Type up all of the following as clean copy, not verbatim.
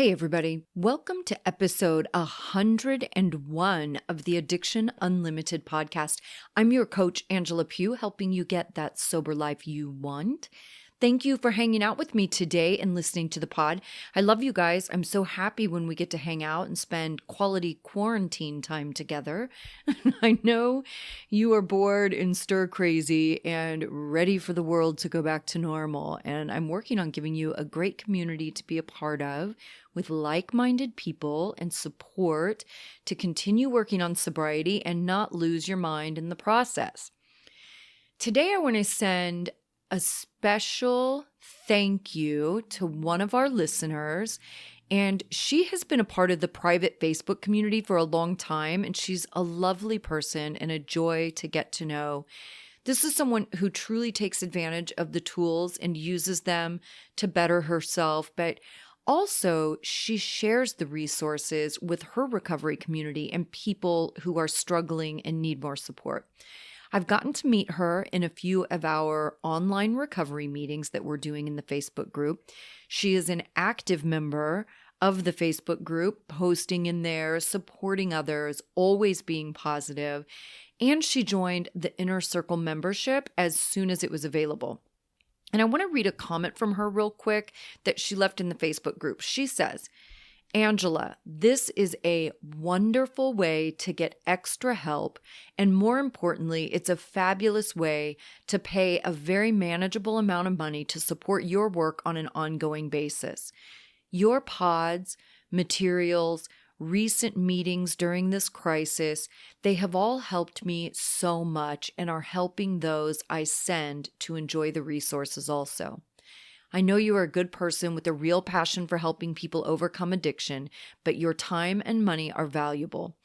Hey, everybody. Welcome to episode 101 of the Addiction Unlimited podcast. I'm your coach, Angela Pugh, helping you get that sober life you want. Thank you for hanging out with me today and listening to the pod. I love you guys. I'm so happy when we get to hang out and spend quality quarantine time together. I know you are bored and stir crazy and ready for the world to go back to normal. And I'm working on giving you a great community to be a part of with like-minded people and support to continue working on sobriety and not lose your mind in the process. Today, I want to send a special thank you to one of our listeners, and she has been a part of the private Facebook community for a long time, and she's a lovely person and a joy to get to know. This is someone who truly takes advantage of the tools and uses them to better herself, but also she shares the resources with her recovery community and people who are struggling and need more support. I've gotten to meet her in a few of our online recovery meetings that we're doing in the Facebook group. She is an active member of the Facebook group, posting in there, supporting others, always being positive, and she joined the Inner Circle membership as soon as it was available. And I want to read a comment from her real quick that she left in the Facebook group. She says, Angela, this is a wonderful way to get extra help, and more importantly, it's a fabulous way to pay a very manageable amount of money to support your work on an ongoing basis. Your pods, materials, recent meetings during this crisis, they have all helped me so much and are helping those I send to enjoy the resources also. I know you are a good person with a real passion for helping people overcome addiction, but your time and money are valuable.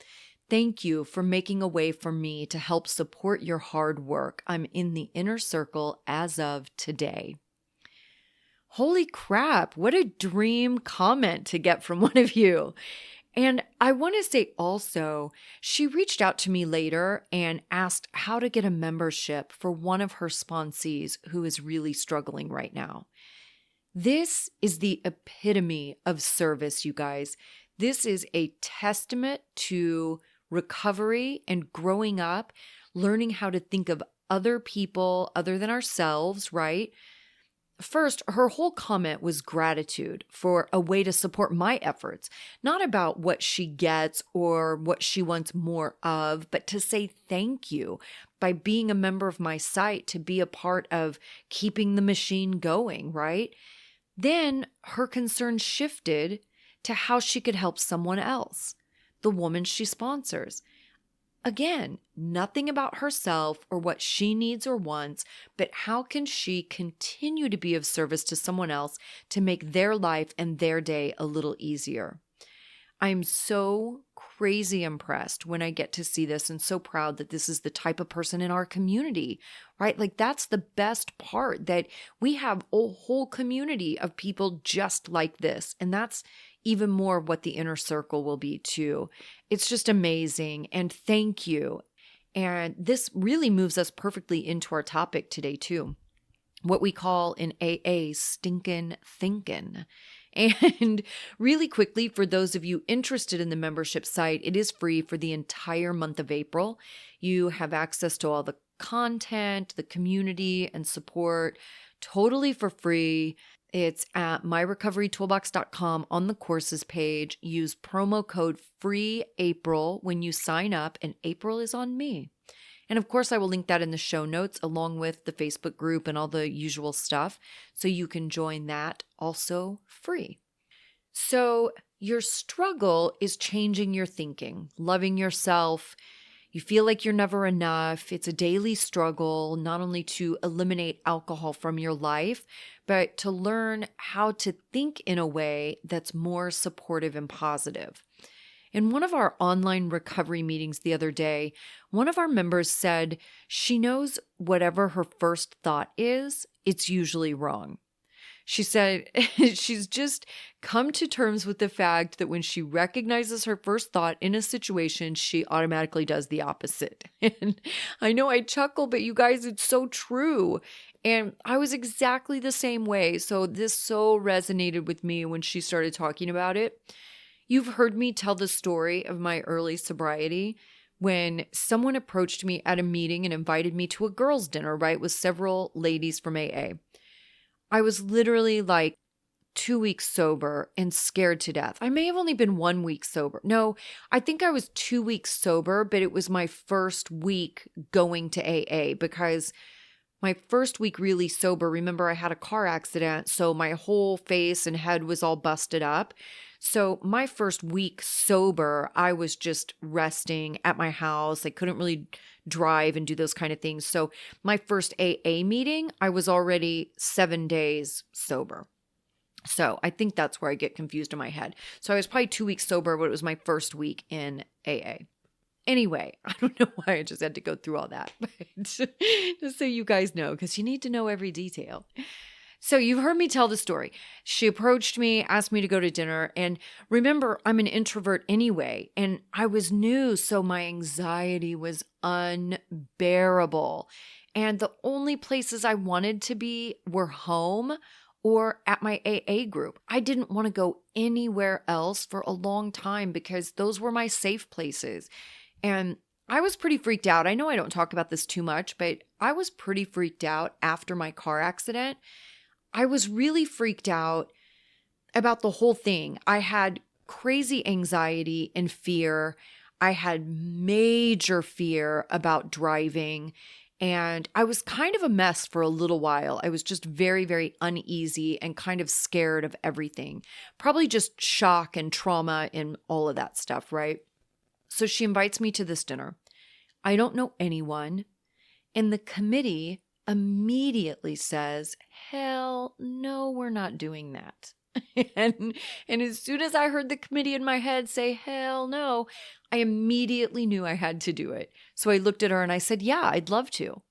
Thank you for making a way for me to help support your hard work. I'm in the inner circle as of today. Holy crap, what a dream comment to get from one of you. And I want to say also, she reached out to me later and asked how to get a membership for one of her sponsees who is really struggling right now. This is the epitome of service, you guys. This is a testament to recovery and growing up, learning how to think of other people other than ourselves, right? First, her whole comment was gratitude for a way to support my efforts, not about what she gets or what she wants more of, but to say thank you by being a member of my site, to be a part of keeping the machine going, right? Then her concern shifted to how she could help someone else, the woman she sponsors. Again, nothing about herself or what she needs or wants, but how can she continue to be of service to someone else to make their life and their day a little easier? I'm so crazy impressed when I get to see this and so proud that this is the type of person in our community, right? Like that's the best part, that we have a whole community of people just like this. And that's even more what the inner circle will be too. It's just amazing. And thank you. And this really moves us perfectly into our topic today too. What we call in AA stinkin' thinkin'. And really quickly, for those of you interested in the membership site, it is free for the entire month of April. You have access to all the content, the community, and support totally for free. It's at myrecoverytoolbox.com on the courses page. Use promo code FREEAPRIL when you sign up, and April is on me. And of course, I will link that in the show notes along with the Facebook group and all the usual stuff, so you can join that also free. So your struggle is changing your thinking, loving yourself. You feel like you're never enough. It's a daily struggle, not only to eliminate alcohol from your life, but to learn how to think in a way that's more supportive and positive. In one of our online recovery meetings the other day, one of our members said she knows whatever her first thought is, it's usually wrong. She said she's just come to terms with the fact that when she recognizes her first thought in a situation, she automatically does the opposite. And I know I chuckle, but you guys, it's so true. And I was exactly the same way. So this so resonated with me when she started talking about it. You've heard me tell the story of my early sobriety when someone approached me at a meeting and invited me to a girls' dinner, right, with several ladies from AA. I was literally like 2 weeks sober and scared to death. I may have only been 1 week sober. No, I think I was 2 weeks sober, but it was my first week going to AA because my first week really sober, remember I had a car accident, so my whole face and head was all busted up. So my first week sober, I was just resting at my house. I couldn't really drive and do those kind of things. So my first AA meeting, I was already 7 days sober. So I think that's where I get confused in my head. So I was probably 2 weeks sober, but it was my first week in AA. Anyway, I don't know why I just had to go through all that, but just so you guys know, because you need to know every detail. So you've heard me tell the story. She approached me, asked me to go to dinner. And remember, I'm an introvert anyway, and I was new, so my anxiety was unbearable. And the only places I wanted to be were home or at my AA group. I didn't want to go anywhere else for a long time because those were my safe places. And I was pretty freaked out. I know I don't talk about this too much, but I was pretty freaked out after my car accident. I was really freaked out about the whole thing. I had crazy anxiety and fear. I had major fear about driving. And I was kind of a mess for a little while. I was just very, very uneasy and kind of scared of everything. Probably just shock and trauma and all of that stuff, right? So she invites me to this dinner. I don't know anyone. And the committee immediately says, hell no, we're not doing that. and as soon as I heard the committee in my head say, hell no, I immediately knew I had to do it. So I looked at her and I said, yeah, I'd love to.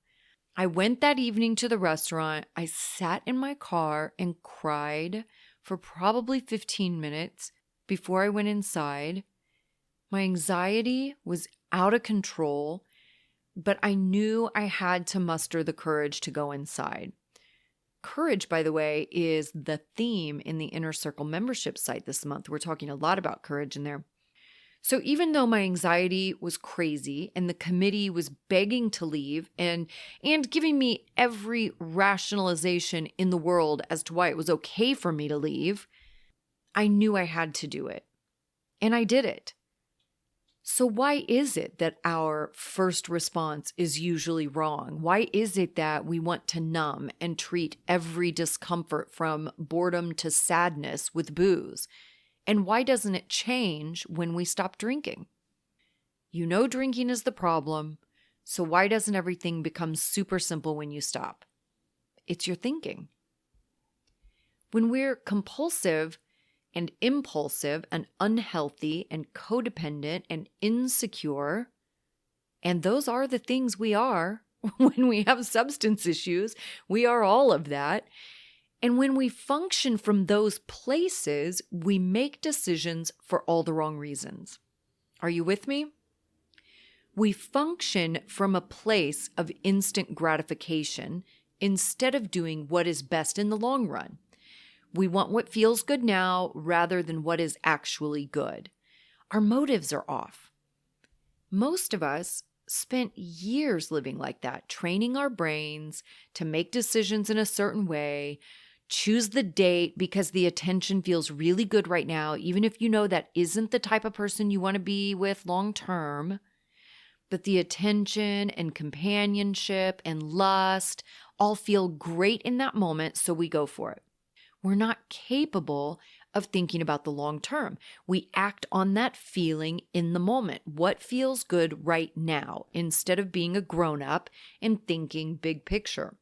I went that evening to the restaurant. I sat in my car and cried for probably 15 minutes before I went inside. My anxiety was out of control, but I knew I had to muster the courage to go inside. Courage, by the way, is the theme in the Inner Circle membership site this month. We're talking a lot about courage in there. So even though my anxiety was crazy and the committee was begging to leave and giving me every rationalization in the world as to why it was okay for me to leave, I knew I had to do it. And I did it. So why is it that our first response is usually wrong? Why is it that we want to numb and treat every discomfort from boredom to sadness with booze? And why doesn't it change when we stop drinking? You know drinking is the problem, so why doesn't everything become super simple when you stop? It's your thinking. When we're compulsive and impulsive and unhealthy and codependent and insecure, and those are the things we are when we have substance issues, we are all of that. And when we function from those places, we make decisions for all the wrong reasons. Are you with me? We function from a place of instant gratification instead of doing what is best in the long run. We want what feels good now rather than what is actually good. Our motives are off. Most of us spent years living like that, training our brains to make decisions in a certain way, choose the date because the attention feels really good right now, even if you know that isn't the type of person you want to be with long term. But the attention and companionship and lust all feel great in that moment, so we go for it. We're not capable of thinking about the long term. We act on that feeling in the moment. What feels good right now, instead of being a grown-up and thinking big picture.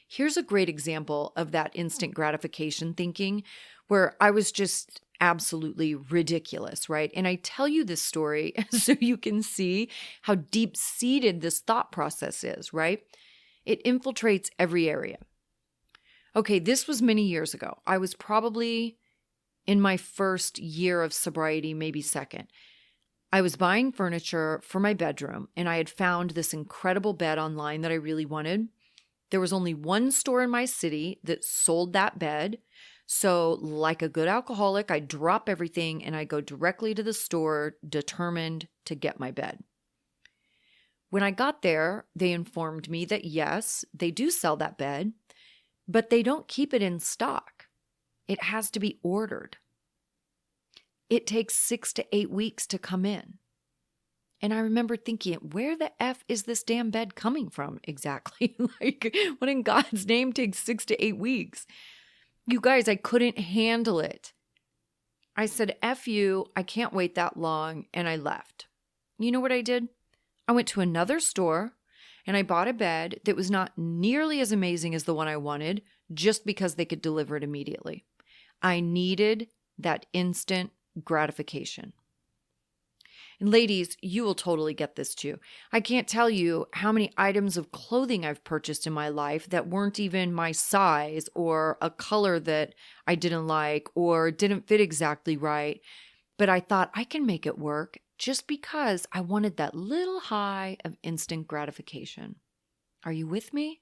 Here's a great example of that instant gratification thinking where I was just absolutely ridiculous, right? And I tell you this story so you can see how deep-seated this thought process is, right? It infiltrates every area. Okay, this was many years ago. I was probably in my first year of sobriety, maybe second. I was buying furniture for my bedroom, and I had found this incredible bed online that I really wanted. There was only one store in my city that sold that bed. So, like a good alcoholic, I drop everything and I go directly to the store, determined to get my bed. When I got there, they informed me that yes, they do sell that bed, but they don't keep it in stock. It has to be ordered. It takes 6 to 8 weeks to come in. And I remember thinking, where the F is this damn bed coming from exactly? Like, what in God's name takes 6 to 8 weeks? You guys, I couldn't handle it. I said, F you, I can't wait that long, and I left. You know what I did? I went to another store, and I bought a bed that was not nearly as amazing as the one I wanted, just because they could deliver it immediately. I needed that instant gratification. And ladies, you will totally get this too. I can't tell you how many items of clothing I've purchased in my life that weren't even my size, or a color that I didn't like or didn't fit exactly right. But I thought I can make it work just because I wanted that little high of instant gratification. Are you with me?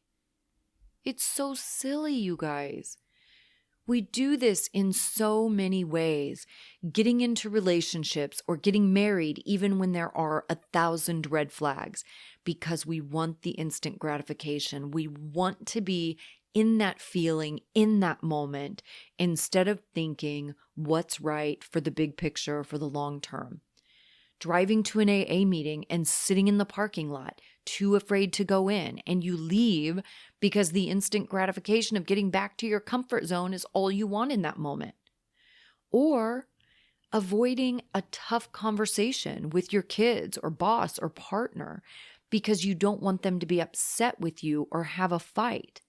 It's so silly, you guys. We do this in so many ways, getting into relationships or getting married even when there are 1,000 red flags, because we want the instant gratification. We want to be in that feeling, in that moment, instead of thinking what's right for the big picture, for the long term. Driving to an AA meeting and sitting in the parking lot, too afraid to go in, and you leave because the instant gratification of getting back to your comfort zone is all you want in that moment. Or avoiding a tough conversation with your kids or boss or partner because you don't want them to be upset with you or have a fight.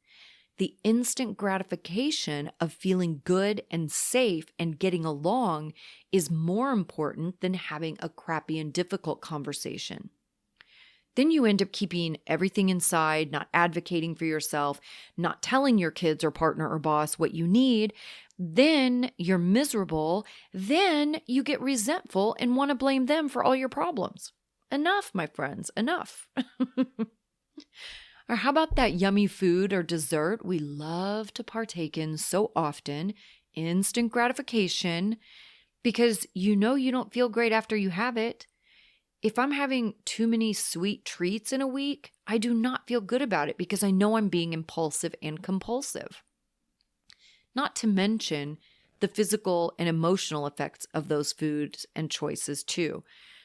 The instant gratification of feeling good and safe and getting along is more important than having a crappy and difficult conversation. Then you end up keeping everything inside, not advocating for yourself, not telling your kids or partner or boss what you need. Then you're miserable. Then you get resentful and want to blame them for all your problems. Enough, my friends, enough. Or how about that yummy food or dessert we love to partake in so often, instant gratification, because you know you don't feel great after you have it. If I'm having too many sweet treats in a week, I do not feel good about it because I know I'm being impulsive and compulsive. Not to mention the physical and emotional effects of those foods and choices too.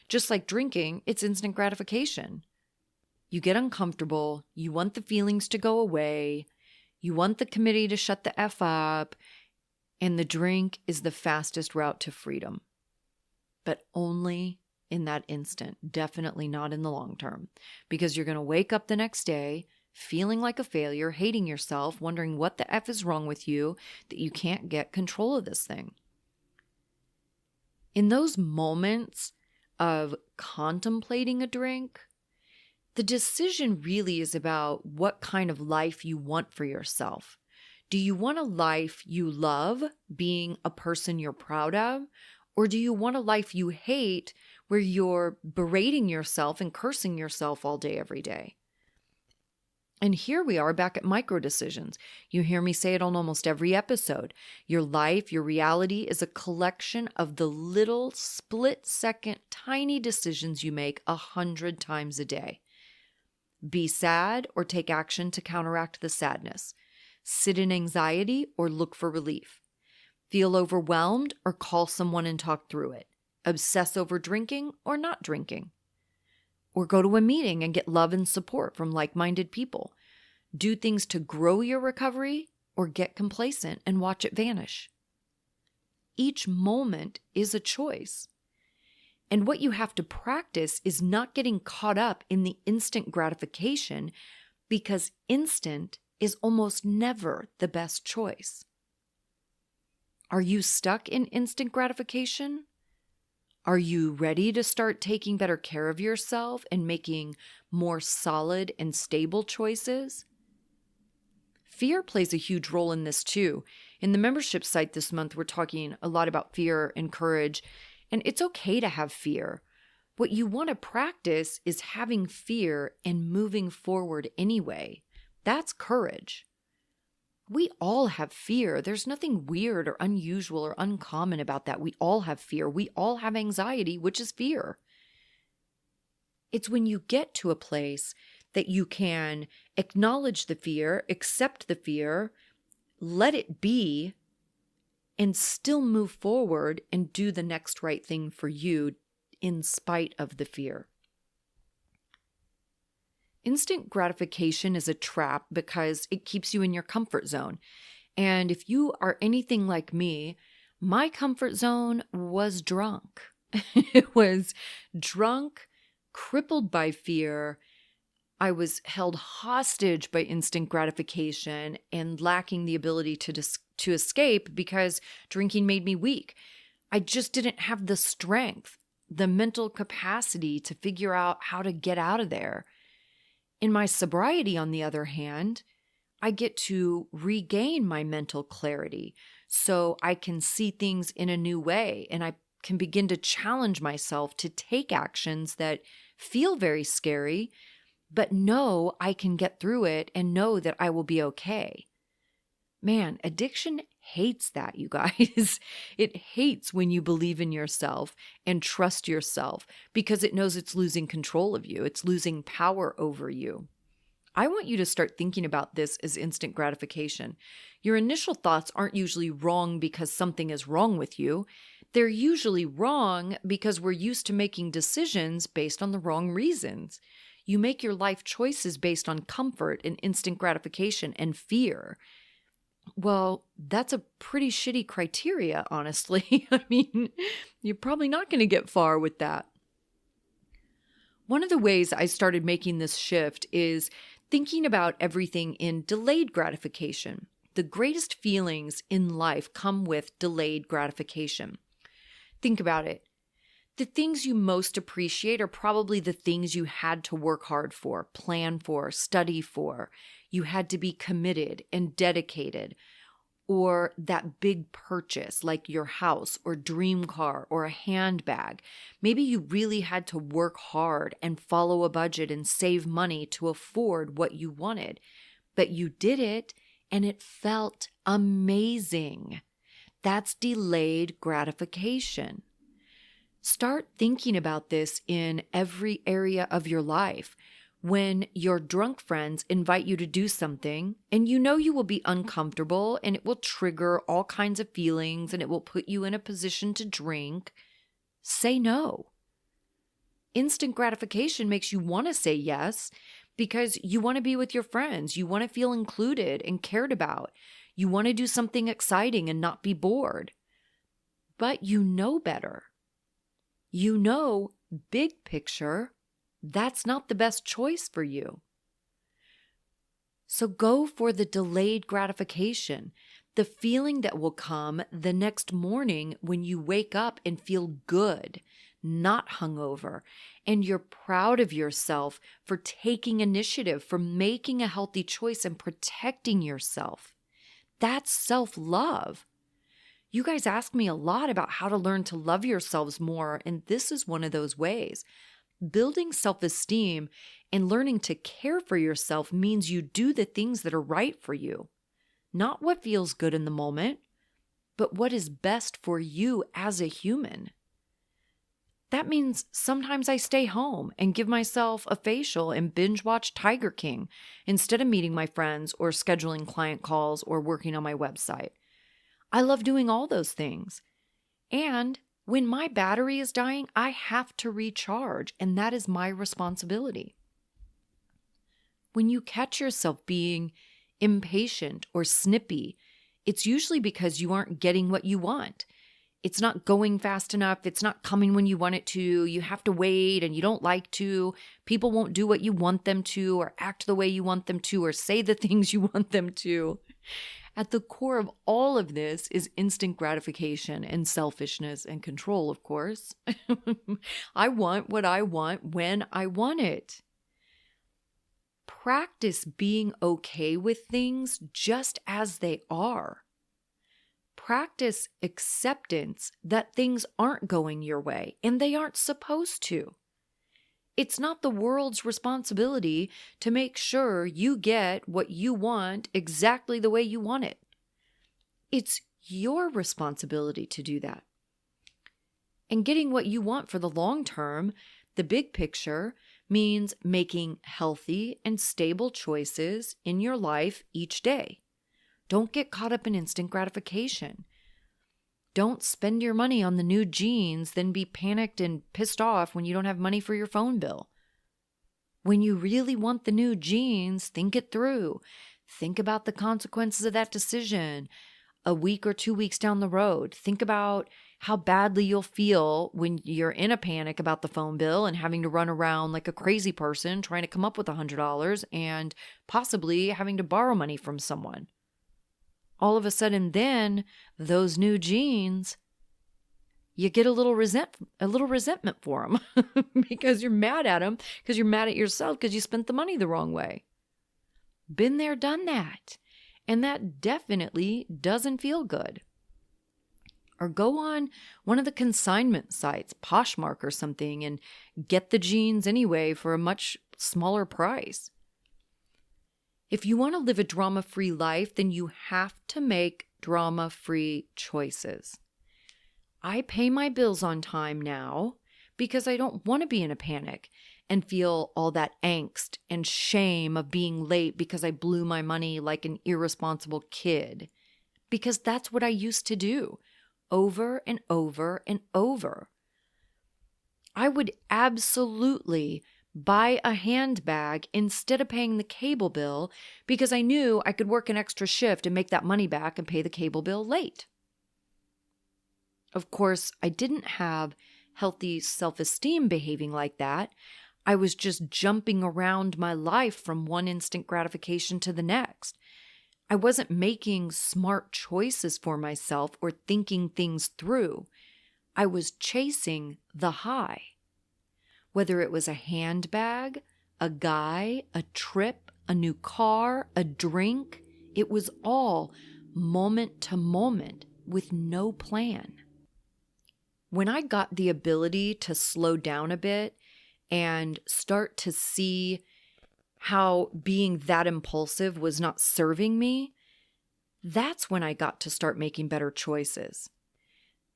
Just like drinking, it's instant gratification. You get uncomfortable, you want the feelings to go away, you want the committee to shut the F up, and the drink is the fastest route to freedom. But only in that instant, definitely not in the long term, because you're going to wake up the next day feeling like a failure, hating yourself, wondering what the F is wrong with you, that you can't get control of this thing. In those moments of contemplating a drink, the decision really is about what kind of life you want for yourself. Do you want a life you love, being a person you're proud of? Or do you want a life you hate, where you're berating yourself and cursing yourself all day, every day? And here we are back at micro decisions. You hear me say it on almost every episode. Your life, your reality is a collection of the little split-second tiny decisions you make 100 times a day. Be sad or take action to counteract the sadness. Sit in anxiety or look for relief. Feel overwhelmed or call someone and talk through it. Obsess over drinking or not drinking. Or go to a meeting and get love and support from like-minded people. Do things to grow your recovery or get complacent and watch it vanish. Each moment is a choice. And what you have to practice is not getting caught up in the instant gratification, because instant is almost never the best choice. Are you stuck in instant gratification? Are you ready to start taking better care of yourself and making more solid and stable choices? Fear plays a huge role in this too. In the membership site this month, we're talking a lot about fear and courage, and it's okay to have fear. What you want to practice is having fear and moving forward anyway. That's courage. We all have fear. There's nothing weird or unusual or uncommon about that. We all have fear. We all have anxiety, which is fear. It's when you get to a place that you can acknowledge the fear, accept the fear, let it be, and still move forward and do the next right thing for you in spite of the fear. Instant gratification is a trap because it keeps you in your comfort zone. And if you are anything like me, my comfort zone was drunk. It was drunk, crippled by fear. I was held hostage by instant gratification and lacking the ability to escape because drinking made me weak. I just didn't have the strength, the mental capacity to figure out how to get out of there. In my sobriety, on the other hand, I get to regain my mental clarity so I can see things in a new way, and I can begin to challenge myself to take actions that feel very scary, but know I can get through it and know that I will be okay. Man, addiction hates that, you guys. It hates when you believe in yourself and trust yourself because it knows it's losing control of you. It's losing power over you. I want you to start thinking about this as instant gratification. Your initial thoughts aren't usually wrong because something is wrong with you. They're usually wrong because we're used to making decisions based on the wrong reasons. You make your life choices based on comfort and instant gratification and fear. Well, that's a pretty shitty criteria, honestly. I mean, you're probably not going to get far with that. One of the ways I started making this shift is thinking about everything in delayed gratification. The greatest feelings in life come with delayed gratification. Think about it. The things you most appreciate are probably the things you had to work hard for, plan for, study for. You had to be committed and dedicated. Or that big purchase like your house or dream car or a handbag. Maybe you really had to work hard and follow a budget and save money to afford what you wanted. But you did it and it felt amazing. That's delayed gratification. Start thinking about this in every area of your life. When your drunk friends invite you to do something and you know you will be uncomfortable and it will trigger all kinds of feelings and it will put you in a position to drink, say no. Instant gratification makes you want to say yes because you want to be with your friends. You want to feel included and cared about. You want to do something exciting and not be bored. But you know better. You know, big picture, that's not the best choice for you. So go for the delayed gratification, the feeling that will come the next morning when you wake up and feel good, not hungover, and you're proud of yourself for taking initiative, for making a healthy choice and protecting yourself. That's self-love. You guys ask me a lot about how to learn to love yourselves more, and this is one of those ways. Building self-esteem and learning to care for yourself means you do the things that are right for you. Not what feels good in the moment, but what is best for you as a human. That means sometimes I stay home and give myself a facial and binge watch Tiger King instead of meeting my friends or scheduling client calls or working on my website. I love doing all those things. And when my battery is dying, I have to recharge, and that is my responsibility. When you catch yourself being impatient or snippy, it's usually because you aren't getting what you want. It's not going fast enough. It's not coming when you want it to. You have to wait and you don't like to. People won't do what you want them to or act the way you want them to or say the things you want them to. At the core of all of this is instant gratification and selfishness and control, of course. I want what I want when I want it. Practice being okay with things just as they are. Practice acceptance that things aren't going your way and they aren't supposed to. It's not the world's responsibility to make sure you get what you want exactly the way you want it. It's your responsibility to do that. And getting what you want for the long term, the big picture, means making healthy and stable choices in your life each day. Don't get caught up in instant gratification. Don't spend your money on the new jeans, then be panicked and pissed off when you don't have money for your phone bill. When you really want the new jeans, think it through. Think about the consequences of that decision a week or 2 weeks down the road. Think about how badly you'll feel when you're in a panic about the phone bill and having to run around like a crazy person trying to come up with $100 and possibly having to borrow money from someone. All of a sudden then, those new jeans, you get a little resentment for them because you're mad at them, because you're mad at yourself because you spent the money the wrong way. Been there, done that. And that definitely doesn't feel good. Or go on one of the consignment sites, Poshmark or something, and get the jeans anyway for a much smaller price. If you want to live a drama-free life, then you have to make drama-free choices. I pay my bills on time now because I don't want to be in a panic and feel all that angst and shame of being late because I blew my money like an irresponsible kid. Because that's what I used to do over and over and over. I would absolutely buy a handbag instead of paying the cable bill because I knew I could work an extra shift and make that money back and pay the cable bill late. Of course, I didn't have healthy self-esteem behaving like that. I was just jumping around my life from one instant gratification to the next. I wasn't making smart choices for myself or thinking things through. I was chasing the high. Whether it was a handbag, a guy, a trip, a new car, a drink, it was all moment to moment with no plan. When I got the ability to slow down a bit and start to see how being that impulsive was not serving me, that's when I got to start making better choices.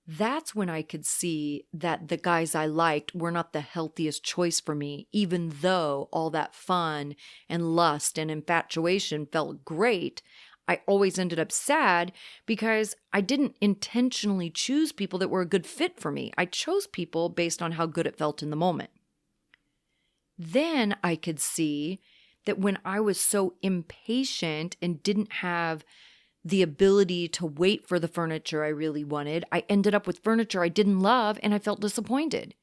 That's when I could see that the guys I liked were not the healthiest choice for me, even though all that fun and lust and infatuation felt great. I always ended up sad because I didn't intentionally choose people that were a good fit for me. I chose people based on how good it felt in the moment. Then I could see that when I was so impatient and didn't have the ability to wait for the furniture I really wanted, I ended up with furniture I didn't love and I felt disappointed.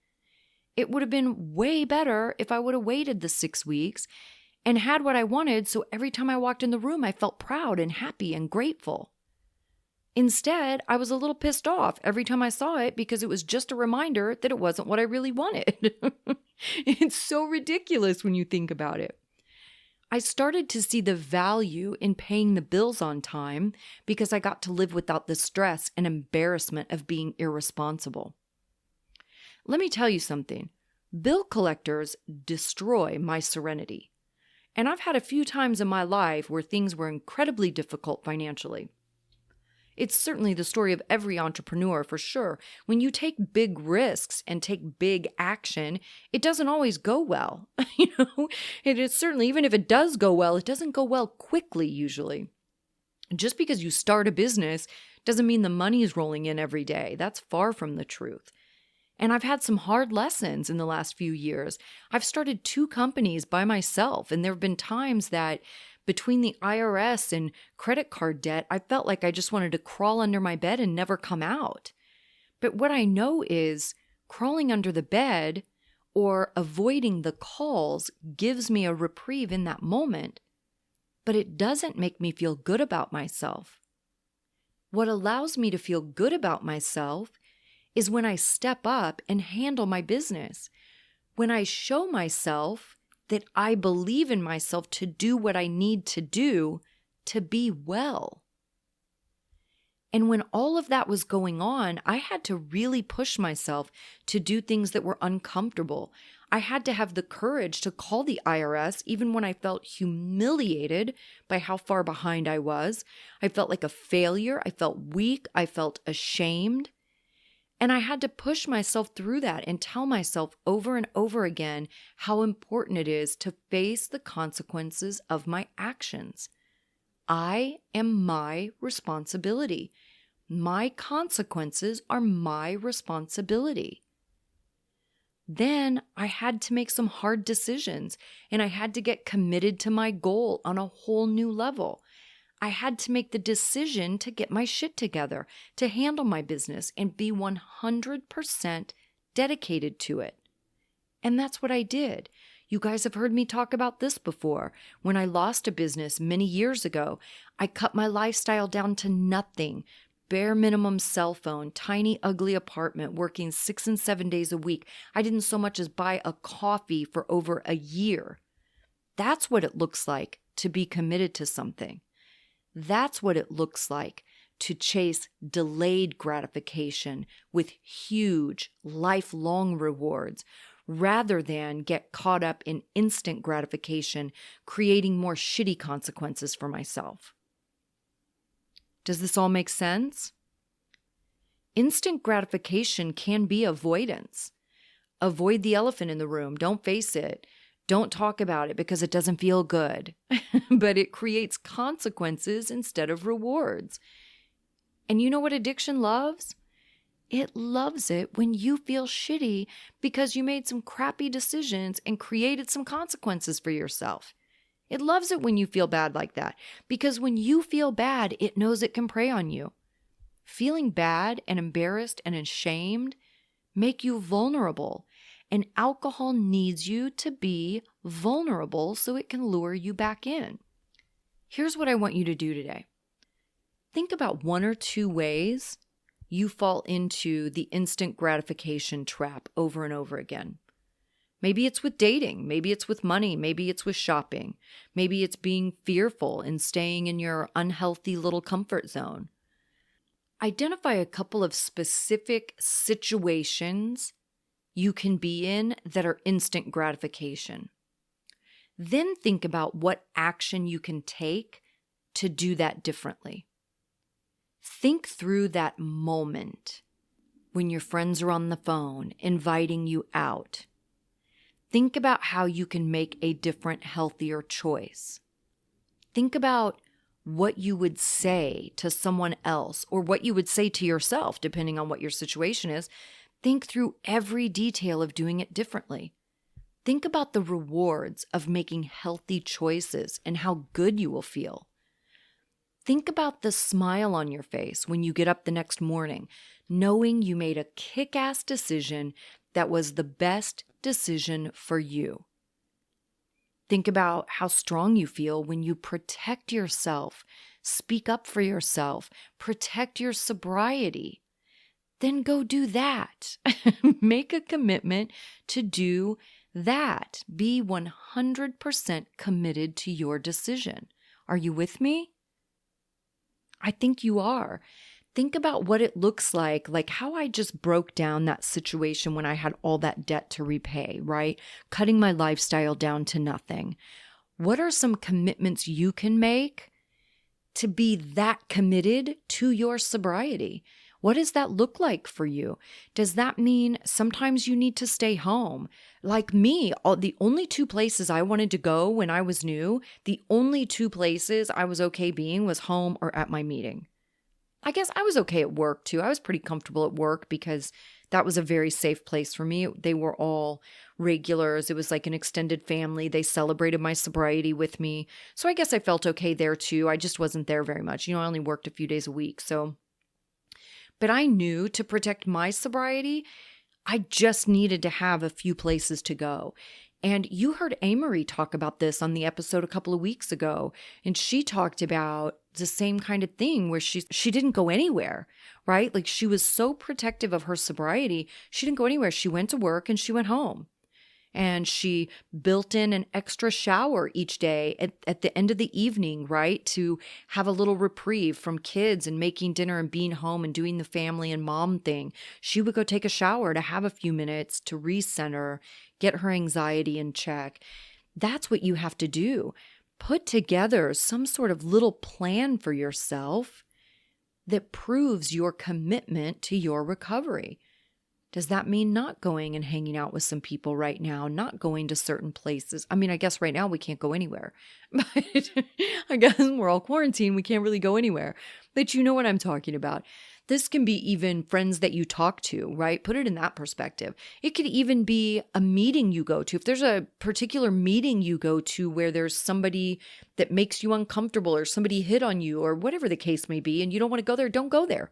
It would have been way better if I would have waited the 6 weeks and had what I wanted, so every time I walked in the room, I felt proud and happy and grateful. Instead, I was a little pissed off every time I saw it because it was just a reminder that it wasn't what I really wanted. It's so ridiculous when you think about it. I started to see the value in paying the bills on time because I got to live without the stress and embarrassment of being irresponsible. Let me tell you something. Bill collectors destroy my serenity. And I've had a few times in my life where things were incredibly difficult financially. It's certainly the story of every entrepreneur for sure. When you take big risks and take big action, it doesn't always go well. It is certainly, even if it does go well, it doesn't go well quickly usually. Just because you start a business doesn't mean the money is rolling in every day. That's far from the truth. And I've had some hard lessons in the last few years. I've started 2 companies by myself, and there have been times that between the IRS and credit card debt, I felt like I just wanted to crawl under my bed and never come out. But what I know is crawling under the bed or avoiding the calls gives me a reprieve in that moment, but it doesn't make me feel good about myself. What allows me to feel good about myself is when I step up and handle my business, when I show myself that I believe in myself to do what I need to do to be well. And when all of that was going on, I had to really push myself to do things that were uncomfortable. I had to have the courage to call the IRS even when I felt humiliated by how far behind I was. I felt like a failure. I felt weak. I felt ashamed. And I had to push myself through that and tell myself over and over again how important it is to face the consequences of my actions. I am my responsibility. My consequences are my responsibility. Then I had to make some hard decisions, and I had to get committed to my goal on a whole new level. I had to make the decision to get my shit together, to handle my business and be 100% dedicated to it. And that's what I did. You guys have heard me talk about this before. When I lost a business many years ago, I cut my lifestyle down to nothing. Bare minimum cell phone, tiny ugly apartment, working 6 and 7 days a week. I didn't so much as buy a coffee for over a year. That's what it looks like to be committed to something. That's what it looks like to chase delayed gratification with huge, lifelong rewards, rather than get caught up in instant gratification, creating more shitty consequences for myself. Does this all make sense? Instant gratification can be avoidance. Avoid the elephant in the room. Don't face it. Don't talk about it because it doesn't feel good. But it creates consequences instead of rewards. And you know what addiction loves? It loves it when you feel shitty because you made some crappy decisions and created some consequences for yourself. It loves it when you feel bad like that, because when you feel bad, it knows it can prey on you. Feeling bad and embarrassed and ashamed make you vulnerable, and alcohol needs you to be vulnerable so it can lure you back in. Here's what I want you to do today. Think about 1 or 2 ways you fall into the instant gratification trap over and over again. Maybe it's with dating. Maybe it's with money. Maybe it's with shopping. Maybe it's being fearful and staying in your unhealthy little comfort zone. Identify a couple of specific situations you can be in that are instant gratification. Then think about what action you can take to do that differently. Think through that moment when your friends are on the phone inviting you out. Think about how you can make a different, healthier choice. Think about what you would say to someone else or what you would say to yourself, depending on what your situation is. Think through every detail of doing it differently. Think about the rewards of making healthy choices and how good you will feel. Think about the smile on your face when you get up the next morning, knowing you made a kick-ass decision that was the best decision for you. Think about how strong you feel when you protect yourself, speak up for yourself, protect your sobriety. Then go do that. Make a commitment to do that. Be 100% committed to your decision. Are you with me? I think you are. Think about what it looks like how I just broke down that situation when I had all that debt to repay, right? Cutting my lifestyle down to nothing. What are some commitments you can make to be that committed to your sobriety? What does that look like for you? Does that mean sometimes you need to stay home? Like me, the only 2 places I wanted to go when I was new, the only 2 places I was okay being was home or at my meeting. I guess I was okay at work too. I was pretty comfortable at work because that was a very safe place for me. They were all regulars. It was like an extended family. They celebrated my sobriety with me. So I guess I felt okay there too. I just wasn't there very much. I only worked a few days a week. But I knew to protect my sobriety, I just needed to have a few places to go. And you heard Amory talk about this on the episode a couple of weeks ago. And she talked about the same kind of thing where she didn't go anywhere, right? She was so protective of her sobriety. She didn't go anywhere. She went to work and she went home. and she built in an extra shower each day at the end of the evening, right? To have a little reprieve from kids and making dinner and being home and doing the family and mom thing. She would go take a shower to have a few minutes to recenter, get her anxiety in check. That's what you have to do. Put together some sort of little plan for yourself that proves your commitment to your recovery. Does that mean not going and hanging out with some people right now, not going to certain places? I mean, I guess right now we can't go anywhere, but I guess we're all quarantined. We can't really go anywhere, but you know what I'm talking about. This can be even friends that you talk to, right? Put it in that perspective. It could even be a meeting you go to. If there's a particular meeting you go to where there's somebody that makes you uncomfortable or somebody hit on you or whatever the case may be, and you don't want to go there, don't go there.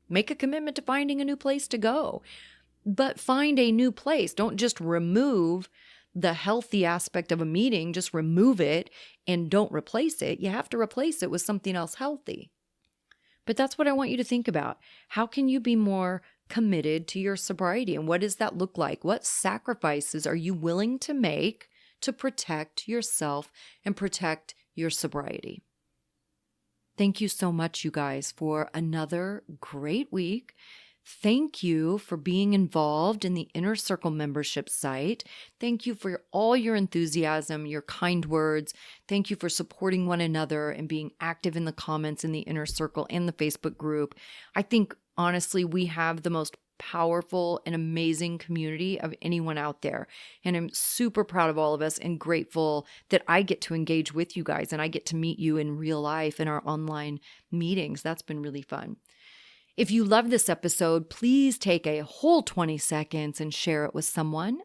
Make a commitment to finding a new place to go, but find a new place. Don't just remove the healthy aspect of a meeting, just remove it and don't replace it. You have to replace it with something else healthy. But that's what I want you to think about. How can you be more committed to your sobriety? And what does that look like? What sacrifices are you willing to make to protect yourself and protect your sobriety? Thank you so much, you guys, for another great week. Thank you for being involved in the Inner Circle membership site. Thank you for all your enthusiasm, your kind words. Thank you for supporting one another and being active in the comments in the Inner Circle and the Facebook group. I think, honestly, we have the most powerful and amazing community of anyone out there. And I'm super proud of all of us and grateful that I get to engage with you guys and I get to meet you in real life in our online meetings. That's been really fun. If you love this episode, please take a whole 20 seconds and share it with someone.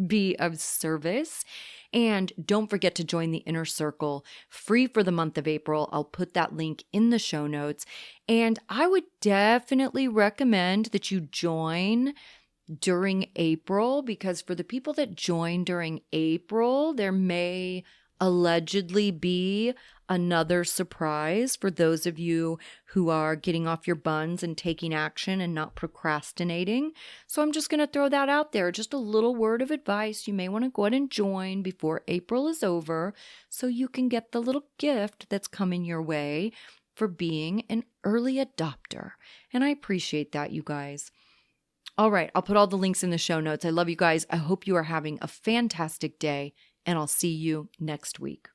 Be of service. And don't forget to join the Inner Circle, free for the month of April. I'll put that link in the show notes. And I would definitely recommend that you join during April, because for the people that join during April, there may allegedly be another surprise for those of you who are getting off your buns and taking action and not procrastinating. So I'm just going to throw that out there. Just a little word of advice. You may want to go ahead and join before April is over so you can get the little gift that's coming your way for being an early adopter. And I appreciate that, you guys. All right, I'll put all the links in the show notes. I love you guys. I hope you are having a fantastic day, and I'll see you next week.